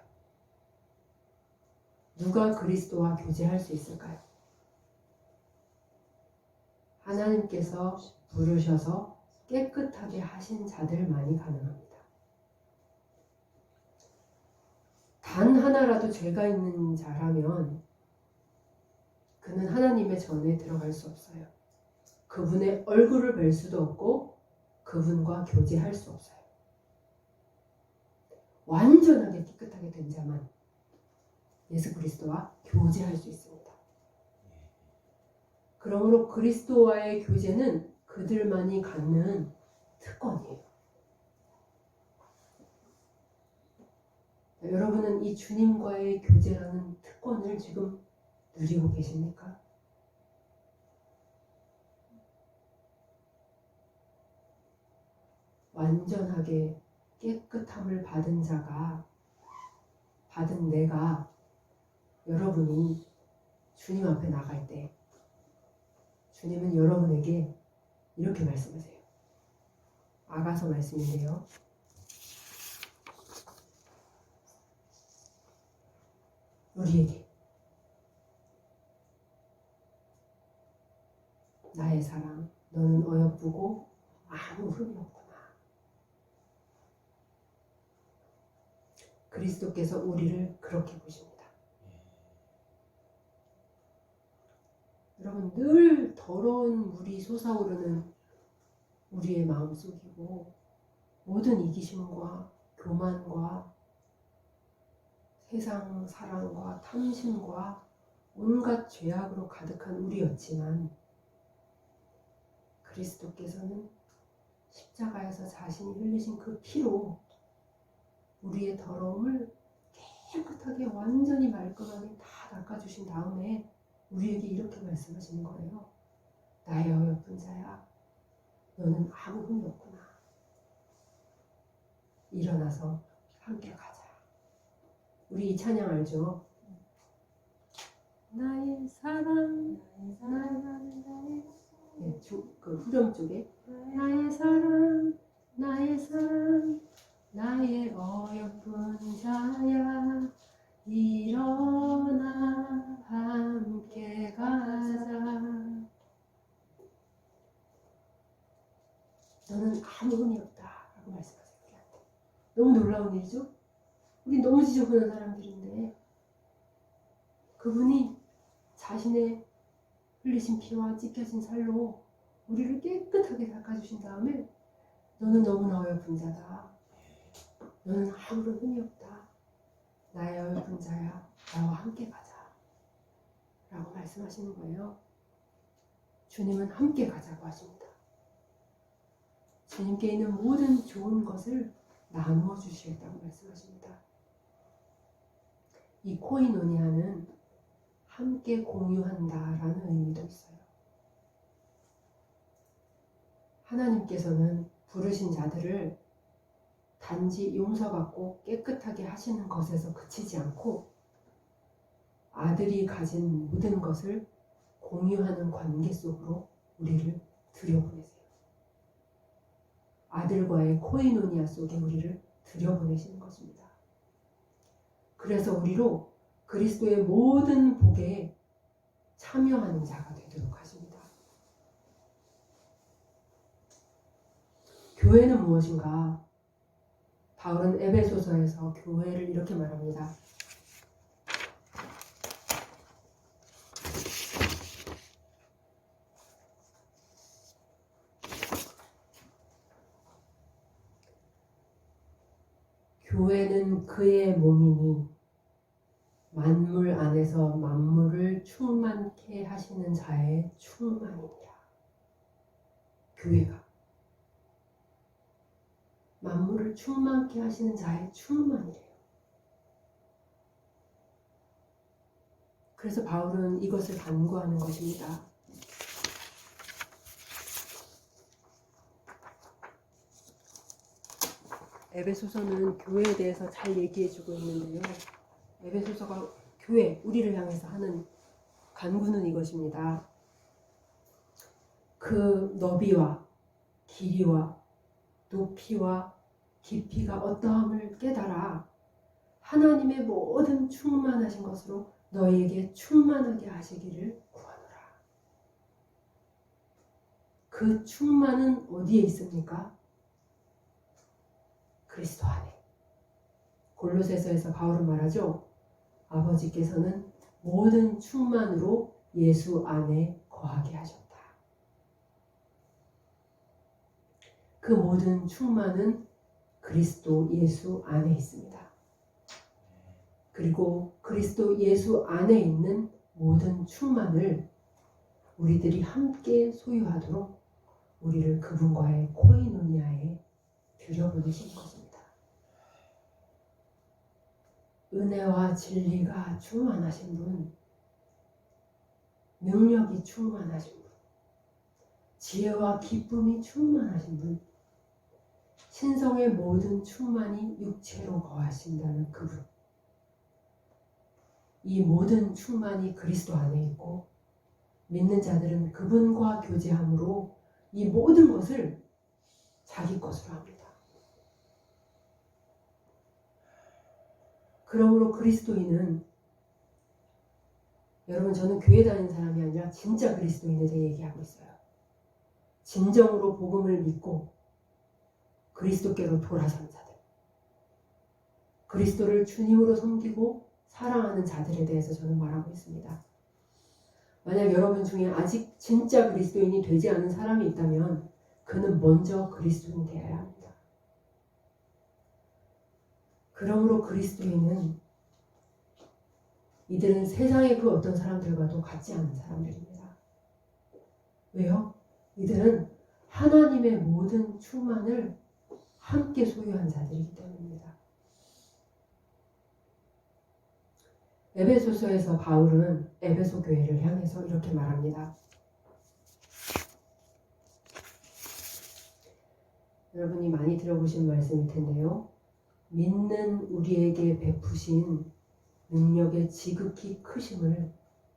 누가 그리스도와 교제할 수 있을까요? 하나님께서 부르셔서 깨끗하게 하신 자들만이 가능합니다. 단 하나라도 죄가 있는 자라면 그는 하나님의 전에 들어갈 수 없어요. 그분의 얼굴을 뵐 수도 없고 그분과 교제할 수 없어요. 완전하게 깨끗하게 된 자만 예수 그리스도와 교제할 수 있습니다. 그러므로 그리스도와의 교제는 그들만이 갖는 특권이에요. 여러분은 이 주님과의 교제라는 특권을 지금 누리고 계십니까? 완전하게 깨끗함을 받은 자가, 받은 내가, 여러분이 주님 앞에 나갈 때 주님은 여러분에게 이렇게 말씀하세요. 아가서 말씀인데요. 우리에게 나의 사랑, 너는 어여쁘고 아무 흠이 없구나. 그리스도께서 우리를 그렇게 보십니다. 여러분, 늘 더러운 물이 솟아오르는 우리의 마음속이고 모든 이기심과 교만과 세상 사랑과 탐심과 온갖 죄악으로 가득한 우리였지만 그리스도께서는 십자가에서 자신이 흘리신 그 피로 우리의 더러움을 깨끗하게 완전히 말끔하게 다 닦아주신 다음에 우리에게 이렇게 말씀하시는 거예요. 나의 어여쁜 자야, 너는 아무 흠이 없구나. 일어나서 함께 가자. 우리 이 찬양 알죠? 나의 사랑, 나의 네, 그 후렴 쪽에 나의 사랑, 나의 사랑, 나의 어여쁜 자야, 일어나 함께 가자. 너는 아무 흠이 없다 라고 말씀하세요. 우리한테. 너무 놀라운 일이죠? 우리 너무 지저분한 사람들인데 그분이 자신의 흘리신 피와 찢겨진 살로 우리를 깨끗하게 닦아주신 다음에 너는 너무나 어여쁜 자다. 너는 아무런 흠이 없다. 나의 어여쁜 자야, 나와 함께 가자 라고 말씀하시는 거예요. 주님은 함께 가자고 하십니다. 주님께 있는 모든 좋은 것을 나누어 주시겠다고 말씀하십니다. 이 코이노니아는 함께 공유한다라는 의미도 있어요. 하나님께서는 부르신 자들을 단지 용서받고 깨끗하게 하시는 것에서 그치지 않고 아들이 가진 모든 것을 공유하는 관계 속으로 우리를 들여보내세요. 아들과의 코이노니아 속에 우리를 들여보내시는 것입니다. 그래서 우리로 그리스도의 모든 복에 참여하는 자가 되도록 하십니다. 교회는 무엇인가? 바울은 에베소서에서 교회를 이렇게 말합니다. 교회는 그의 몸이니 만물 안에서 만물을 충만케 하시는 자의 충만이니라. 교회가 만물을 충만케 하시는 자의 충만이래요. 그래서 바울은 이것을 간구하는 것입니다. 에베소서는 교회에 대해서 잘 얘기해주고 있는데요. 에베소서가 교회, 우리를 향해서 하는 간구는 이것입니다. 그 너비와 길이와 높이와 깊이가 어떠함을 깨달아 하나님의 모든 충만하신 것으로 너희에게 충만하게 하시기를 구하노라. 그 충만은 어디에 있습니까? 그리스도 안에. 골로새서에서 바울은 말하죠. 아버지께서는 모든 충만으로 예수 안에 거하게 하셨다. 그 모든 충만은 그리스도 예수 안에 있습니다. 그리고 그리스도 예수 안에 있는 모든 충만을 우리들이 함께 소유하도록 우리를 그분과의 코이노니아에 들여보내신 것입니다. 은혜와 진리가 충만하신 분, 능력이 충만하신 분, 지혜와 기쁨이 충만하신 분, 신성의 모든 충만이 육체로 거하신다는 그분. 이 모든 충만이 그리스도 안에 있고 믿는 자들은 그분과 교제함으로 이 모든 것을 자기 것으로 합니다. 그러므로 그리스도인은, 여러분, 저는 교회 다니는 사람이 아니라 진짜 그리스도인에 대해 얘기하고 있어요. 진정으로 복음을 믿고 그리스도께로 돌아선 자들, 그리스도를 주님으로 섬기고 사랑하는 자들에 대해서 저는 말하고 있습니다. 만약 여러분 중에 아직 진짜 그리스도인이 되지 않은 사람이 있다면 그는 먼저 그리스도인이 되어야 합니다. 그러므로 그리스도인은 이들은 세상의 그 어떤 사람들과도 같지 않은 사람들입니다. 왜요? 이들은 하나님의 모든 충만을 함께 소유한 자들이기 때문입니다. 에베소서에서 바울은 에베소 교회를 향해서 이렇게 말합니다. 여러분이 많이 들어보신 말씀일 텐데요. 믿는 우리에게 베푸신 능력의 지극히 크심을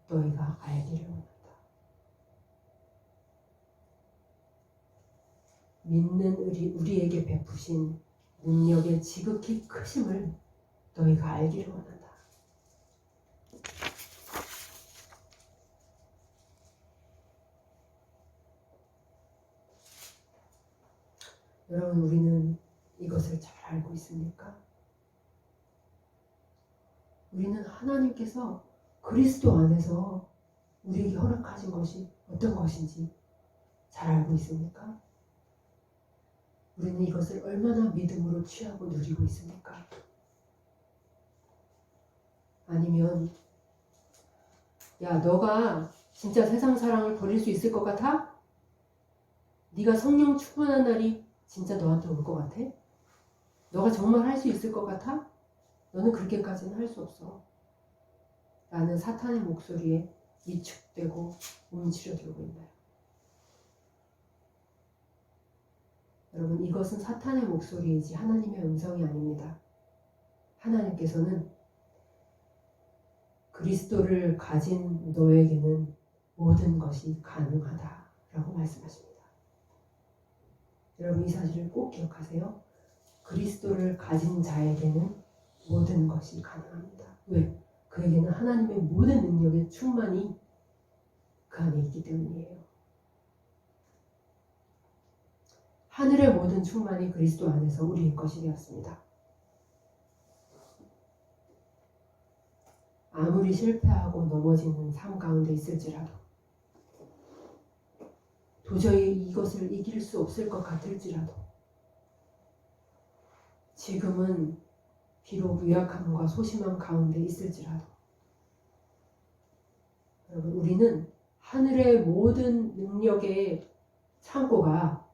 너희가 알기를 원한다. 믿는 우리에게 베푸신 능력의 지극히 크심을 너희가 알기를 원한다. 여러분, 우리는 이것을 잘 알고 있습니까? 우리는 하나님께서 그리스도 안에서 우리에게 허락하신 것이 어떤 것인지 잘 알고 있습니까? 우리는 이것을 얼마나 믿음으로 취하고 누리고 있습니까? 아니면 야, 너가 진짜 세상 사랑을 버릴 수 있을 것 같아? 네가 성령 충만한 날이 진짜 너한테 올 것 같아? 너가 정말 할 수 있을 것 같아? 너는 그렇게까지는 할 수 없어. 라는 사탄의 목소리에 위축되고 움츠려들고 있나요? 여러분, 이것은 사탄의 목소리이지 하나님의 음성이 아닙니다. 하나님께서는 그리스도를 가진 너에게는 모든 것이 가능하다라고 말씀하십니다. 여러분, 이 사실을 꼭 기억하세요. 그리스도를 가진 자에게는 모든 것이 가능합니다. 왜? 그에게는 하나님의 모든 능력의 충만이 그 안에 있기 때문이에요. 하늘의 모든 충만이 그리스도 안에서 우리의 것이 되었습니다. 아무리 실패하고 넘어지는 삶 가운데 있을지라도, 도저히 이것을 이길 수 없을 것 같을지라도, 지금은 비록 유약함과 소심함 가운데 있을지라도, 여러분, 우리는 하늘의 모든 능력의 창고가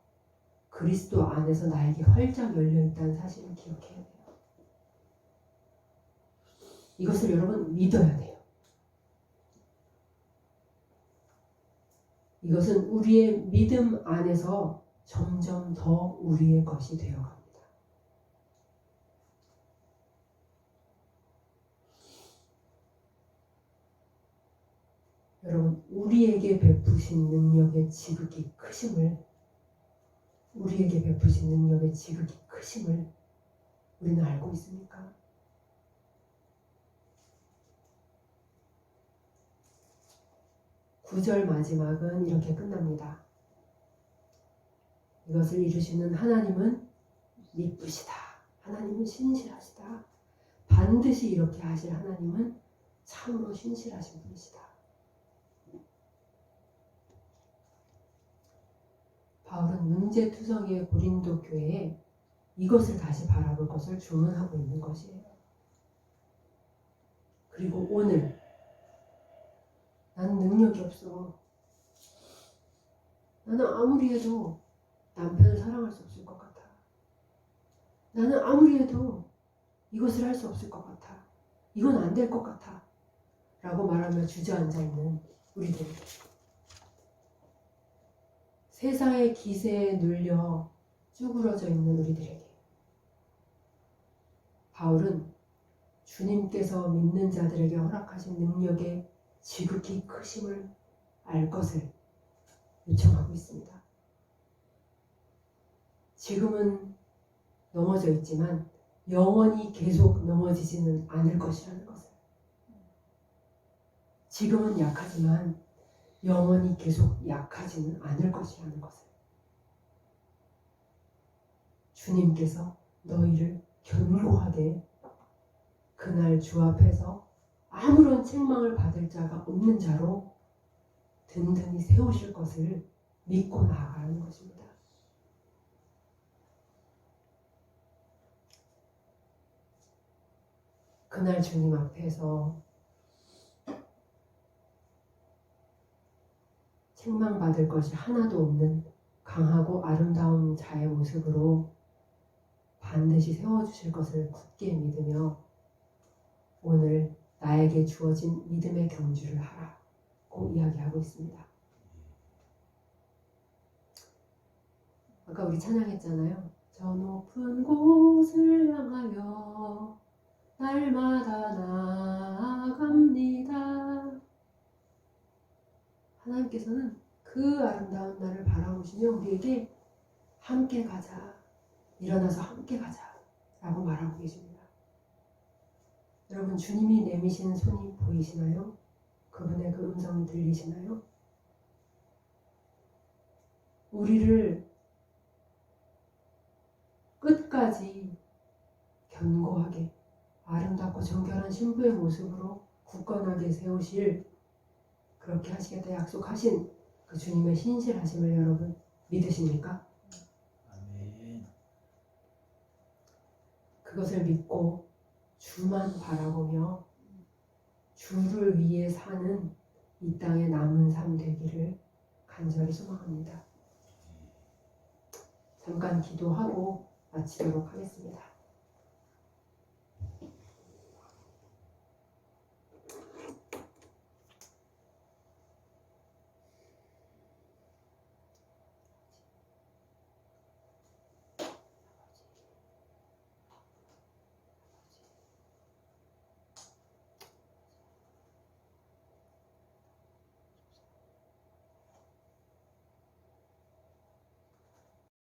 그리스도 안에서 나에게 활짝 열려있다는 사실을 기억해야 돼요. 이것을 여러분 믿어야 돼요. 이것은 우리의 믿음 안에서 점점 더 우리의 것이 되어갑니다. 여러분, 우리에게 베푸신 능력의 지극히 크심을, 우리에게 베푸신 능력의 지극히 크심을 우리는 알고 있습니까? 구절 마지막은 이렇게 끝납니다. 이것을 이루시는 하나님은 미쁘시다. 하나님은 신실하시다. 반드시 이렇게 하실 하나님은 참으로 신실하신 분이시다. 바울은 문제투성이의 고린도 교회에 이것을 다시 바라볼 것을 주문하고 있는 것이에요. 그리고 오늘 나는 능력이 없어. 나는 아무리 해도 남편을 사랑할 수 없을 것 같아. 나는 아무리 해도 이것을 할 수 없을 것 같아. 이건 안 될 것 같아. 라고 말하며 주저앉아 있는 우리들에게, 세상의 기세에 눌려 쭈그러져 있는 우리들에게, 바울은 주님께서 믿는 자들에게 허락하신 능력의 지극히 크심을 알 것을 요청하고 있습니다. 지금은 넘어져 있지만 영원히 계속 넘어지지는 않을 것이라는 것을, 지금은 약하지만 영원히 계속 약하지는 않을 것이라는 것을 주님께서 너희를 견고하게 그날 주 앞에서 아무런 책망을 받을 자가 없는 자로 든든히 세우실 것을 믿고 나아가는 것입니다. 그날 주님 앞에서 책망받을 것이 하나도 없는 강하고 아름다운 자의 모습으로 반드시 세워주실 것을 굳게 믿으며 오늘 나에게 주어진 믿음의 경주를 하라고 이야기하고 있습니다. 아까 우리 찬양했잖아요. 저 높은 곳을 향하여 날마다 나아갑니다. 하나님께서는 그 아름다운 날을 바라보시며 우리에게 함께 가자, 일어나서 함께 가자 라고 말하고 계십니다. 여러분, 주님이 내미시는 손이 보이시나요? 그분의 그 음성이 들리시나요? 우리를 끝까지 견고하게 아름답고 정결한 신부의 모습으로 굳건하게 세우실, 그렇게 하시겠다 약속하신 그 주님의 신실하심을 여러분 믿으십니까? 아멘. 그것을 믿고 주만 바라보며 주를 위해 사는 이 땅의 남은 삶 되기를 간절히 소망합니다. 잠깐 기도하고 마치도록 하겠습니다.